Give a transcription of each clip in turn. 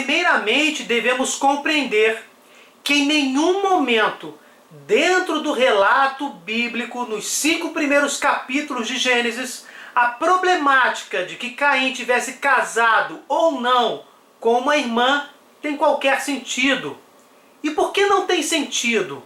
Primeiramente, devemos compreender que em nenhum momento, dentro do relato bíblico, nos 5 primeiros capítulos de Gênesis, a problemática de que Caim tivesse casado ou não com uma irmã tem qualquer sentido. E por que não tem sentido?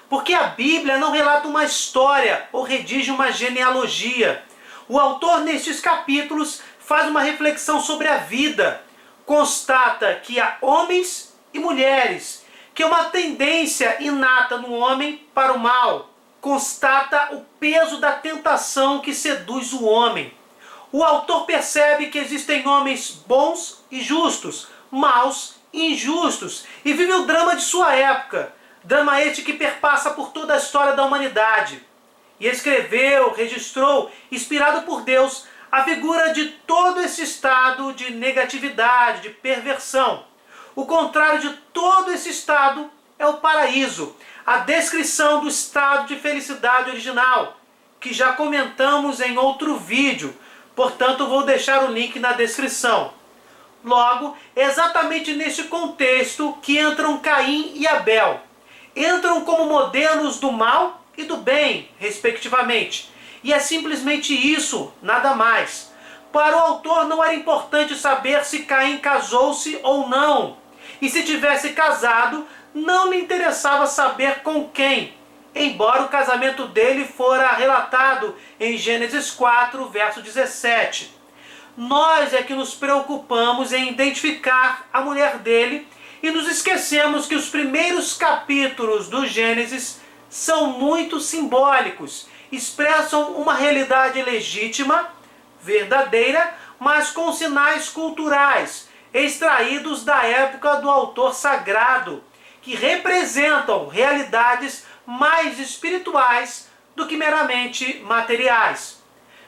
Porque a Bíblia não relata uma história ou redige uma genealogia. O autor, nestes capítulos, faz uma reflexão sobre a vida. Constata que há homens e mulheres, que é uma tendência inata no homem para o mal. Constata o peso da tentação que seduz o homem. O autor percebe que existem homens bons e justos, maus e injustos, e vive o drama de sua época, drama este que perpassa por toda a história da humanidade. E escreveu, registrou, inspirado por Deus, a figura de todo esse estado de negatividade, de perversão. O contrário de todo esse estado é o paraíso, a descrição do estado de felicidade original, que já comentamos em outro vídeo, portanto vou deixar o link na descrição. Logo, é exatamente neste contexto que entram Caim e Abel. Entram como modelos do mal e do bem, respectivamente. E é simplesmente isso, nada mais. Para o autor não era importante saber se Caim casou-se ou não. E se tivesse casado, não lhe interessava saber com quem, embora o casamento dele fora relatado em Gênesis 4, verso 17. Nós é que nos preocupamos em identificar a mulher dele e nos esquecemos que os primeiros capítulos do Gênesis são muito simbólicos, expressam uma realidade legítima, verdadeira, mas com sinais culturais, extraídos da época do autor sagrado, que representam realidades mais espirituais do que meramente materiais.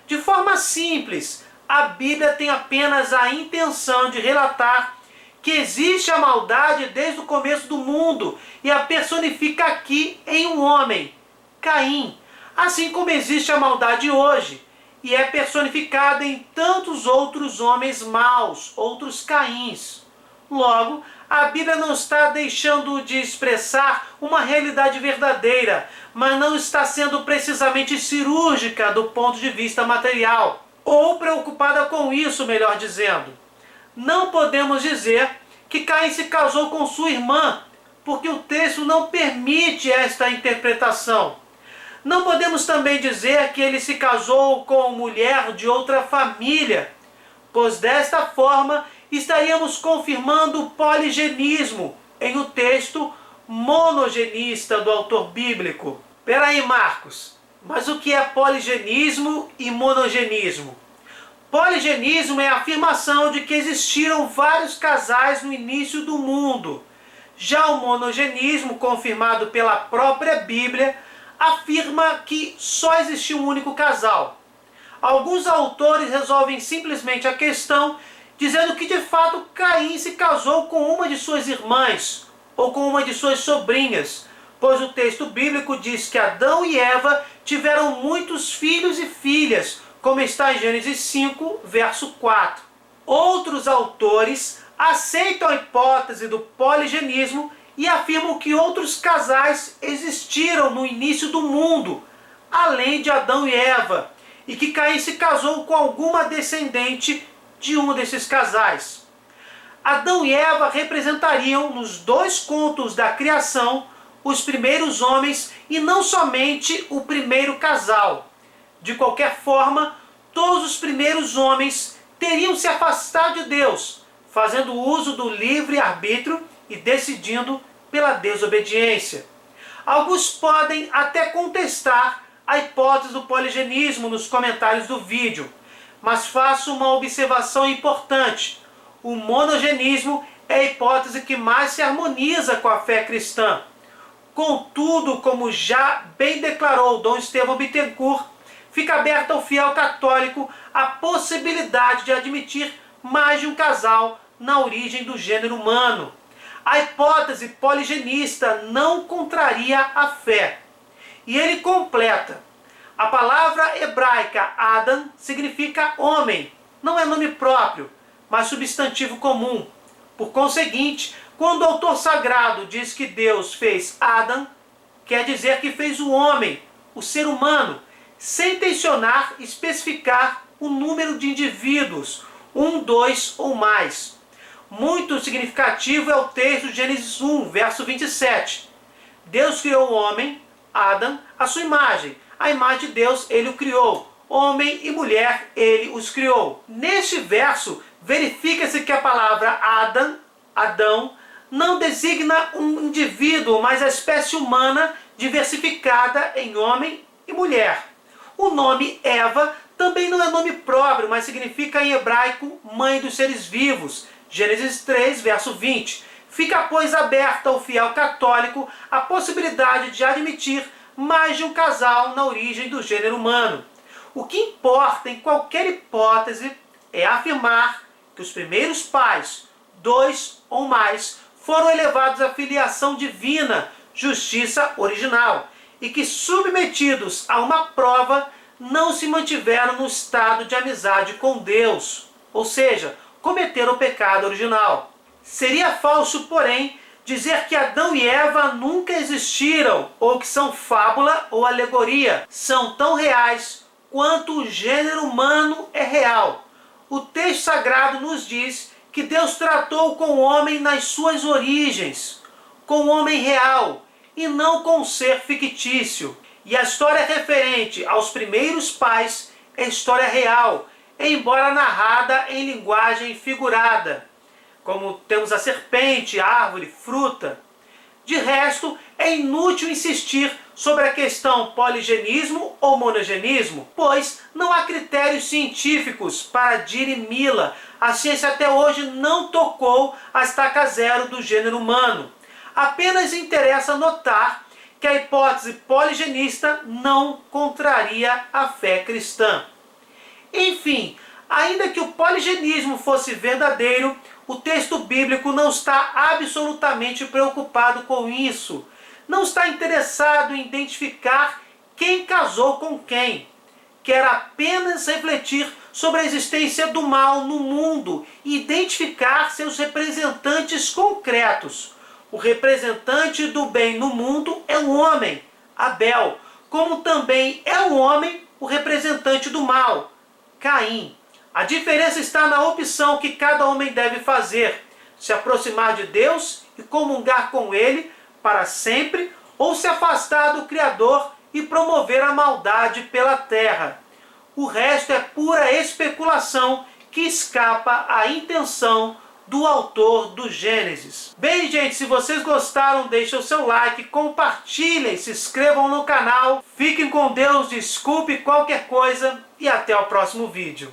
De forma simples, a Bíblia tem apenas a intenção de relatar que existe a maldade desde o começo do mundo e a personifica aqui em um homem, Caim, assim como existe a maldade hoje e é personificada em tantos outros homens maus, outros Caíns. Logo, a Bíblia não está deixando de expressar uma realidade verdadeira, mas não está sendo precisamente cirúrgica do ponto de vista material, ou preocupada com isso, melhor dizendo. Não podemos dizer que Caim se casou com sua irmã, porque o texto não permite esta interpretação. Não podemos também dizer que ele se casou com mulher de outra família, pois desta forma estaríamos confirmando o poligenismo em um texto monogenista do autor bíblico. Peraí, Marcos, mas o que é poligenismo e monogenismo? Poligenismo é a afirmação de que existiram vários casais no início do mundo. Já o monogenismo, confirmado pela própria Bíblia, afirma que só existiu um único casal. Alguns autores resolvem simplesmente a questão dizendo que de fato Caim se casou com uma de suas irmãs ou com uma de suas sobrinhas, pois o texto bíblico diz que Adão e Eva tiveram muitos filhos e filhas, como está em Gênesis 5, verso 4. Outros autores aceitam a hipótese do poligenismo e afirmam que outros casais existiram no início do mundo, além de Adão e Eva, e que Caim se casou com alguma descendente de um desses casais. Adão e Eva representariam, nos dois contos da criação, os primeiros homens e não somente o primeiro casal. De qualquer forma, todos os primeiros homens teriam se afastado de Deus, fazendo uso do livre-arbítrio e decidindo pela desobediência. Alguns podem até contestar a hipótese do poligenismo nos comentários do vídeo, mas faço uma observação importante. O monogenismo é a hipótese que mais se harmoniza com a fé cristã. Contudo, como já bem declarou Dom Estevão Bittencourt, fica aberta ao fiel católico a possibilidade de admitir mais de um casal na origem do gênero humano. A hipótese poligenista não contraria a fé. E ele completa: a palavra hebraica Adam significa homem, não é nome próprio, mas substantivo comum. Por conseguinte, quando o autor sagrado diz que Deus fez Adão, quer dizer que fez o homem, o ser humano, sem tensionar especificar o número de indivíduos, um, dois ou mais. Muito significativo é o texto de Gênesis 1, verso 27. Deus criou o homem, Adão, à sua imagem. A imagem de Deus, ele o criou. Homem e mulher, ele os criou. Neste verso, verifica-se que a palavra Adão, não designa um indivíduo, mas a espécie humana diversificada em homem e mulher. O nome Eva também não é nome próprio, mas significa em hebraico mãe dos seres vivos. Gênesis 3, verso 20. Fica, pois, aberta ao fiel católico a possibilidade de admitir mais de um casal na origem do gênero humano. O que importa em qualquer hipótese é afirmar que os primeiros pais, dois ou mais, foram elevados à filiação divina, justiça original, e que, submetidos a uma prova, não se mantiveram no estado de amizade com Deus, ou seja, cometeram o pecado original. Seria falso, porém, dizer que Adão e Eva nunca existiram, ou que são fábula ou alegoria. São tão reais quanto o gênero humano é real. O texto sagrado nos diz que Deus tratou com o homem nas suas origens, com o homem real, e não com um ser fictício. E a história referente aos primeiros pais é história real, embora narrada em linguagem figurada, como temos a serpente, árvore, fruta. De resto, é inútil insistir sobre a questão poligenismo ou monogenismo, pois não há critérios científicos para dirimi-la. A ciência até hoje não tocou a estaca zero do gênero humano. Apenas interessa notar que a hipótese poligenista não contraria a fé cristã. Enfim, ainda que o poligenismo fosse verdadeiro, o texto bíblico não está absolutamente preocupado com isso. Não está interessado em identificar quem casou com quem. Quer apenas refletir sobre a existência do mal no mundo e identificar seus representantes concretos. O representante do bem no mundo é o homem, Abel, como também é o homem o representante do mal, Caim. A diferença está na opção que cada homem deve fazer: se aproximar de Deus e comungar com Ele para sempre, ou se afastar do Criador e promover a maldade pela terra. O resto é pura especulação que escapa à intenção do autor do Gênesis. Bem, gente, se vocês gostaram, deixem o seu like, compartilhem, se inscrevam no canal. Fiquem com Deus, desculpe qualquer coisa e até o próximo vídeo.